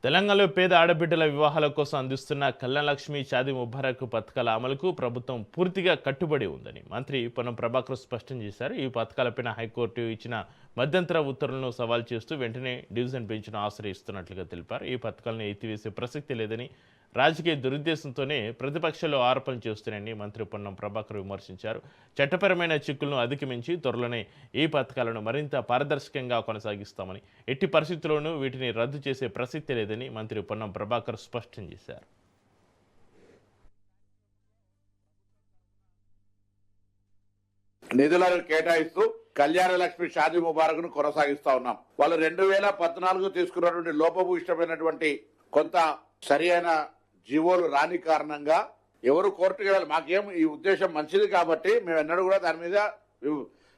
తెలంగాణలో పేద ఆడబిడ్డల వివాహాల కోసం అందిస్తున్న కళ్యాణలక్ష్మి షాదీ ముబారక్ పథకాల అమలుకు ప్రభుత్వం పూర్తిగా కట్టుబడి ఉందని మంత్రి పొన్నం ప్రభాకర్ స్పష్టం చేశారు. ఈ పథకాలపైన హైకోర్టు ఇచ్చిన మధ్యంతర ఉత్తర్వులను సవాల్ చేస్తూ వెంటనే డివిజన్ బెంచ్ను ఆశ్రయిస్తున్నట్లుగా తెలిపారు. ఈ పథకాలను ఎత్తివేసే ప్రసక్తి లేదని, రాజకీయ దురుద్దేశంతోనే ప్రతిపక్షాలు ఆరోపణలు చేస్తున్నాయని మంత్రి పొన్నం ప్రభాకర్ విమర్శించారు. చట్టపరమైన చిక్కులను అధిగమించి త్వరలోనే ఈ పథకాలను మరింత పారదర్శకంగా కొనసాగిస్తామని, ఎట్టి పరిస్థితుల్లోనూ వీటిని రద్దు చేసే ప్రసక్తి లేదని మంత్రి పొన్నం ప్రభాకర్ స్పష్టం చేశారు. నిధులను కేటాయిస్తూ కళ్యాణ లక్ష్మి షాదీ ముబారక్ ను కొనసాగిస్తా ఉన్నాం. వాళ్ళు 2014 తీసుకున్నటువంటి లోపభూయిష్టమైనటువంటి కొంత సరి అయిన జీవోలు రాని కారణంగా ఎవరు కోర్టుకు వెళ్ళాలి. మాకేం ఈ ఉద్దేశం మంచిది కాబట్టి మేము ఎన్నడూ కూడా దాని మీద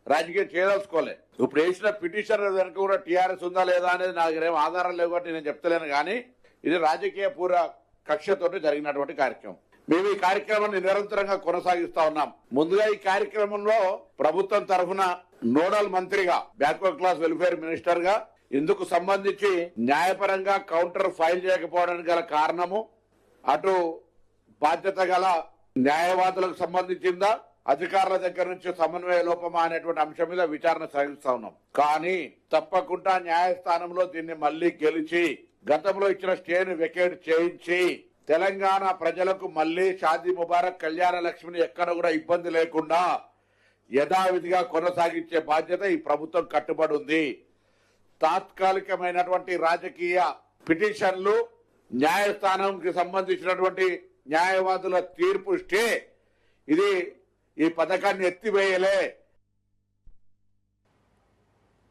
రాజకీయం చేయదలుచుకోలే. ఇప్పుడు వేసిన పిటిషన్ వెనుక కూడా టీఆర్ఎస్ ఉందా లేదా అనేది నాకు ఏం ఆధారం లేవు కాబట్టి నేను చెప్తలేను. కానీ ఇది రాజకీయ పూర్వ కక్షతో జరిగినటువంటి కార్యక్రమం. మేము ఈ కార్యక్రమాన్ని నిరంతరంగా కొనసాగిస్తా ఉన్నాం. ముందుగా ఈ కార్యక్రమంలో ప్రభుత్వం తరఫున నోడల్ మంత్రిగా, బ్యాక్వర్డ్ క్లాస్ వెల్ఫేర్ మినిస్టర్ గా ఇందుకు సంబంధించి న్యాయపరంగా కౌంటర్ ఫైల్ చేయకపోవడానికి గల కారణము అటు బాధ్యత గల న్యాయవాదులకు సంబంధించిందా, అధికారుల దగ్గర నుంచి సమన్వయ లోపమా అనేటువంటి అంశం మీద విచారణ సాగిస్తా ఉన్నాం. కానీ తప్పకుండా న్యాయస్థానంలో దీన్ని మళ్లీ గెలిచి గతంలో ఇచ్చిన స్టేను వెకేట్ చేయించి తెలంగాణ ప్రజలకు మళ్లీ షాదీ ముబారక్ కళ్యాణ లక్ష్మిని ఎక్కడ కూడా ఇబ్బంది లేకుండా యథావిధిగా కొనసాగించే బాధ్యత ఈ ప్రభుత్వం కట్టుబడి ఉంది. తాత్కాలికమైనటువంటి రాజకీయ పిటిషన్లు, న్యాయస్థానంకి సంబంధించినటువంటి న్యాయవాదుల తీర్పు స్టే ఇది ఈ పథకాన్ని ఎత్తివేయలే.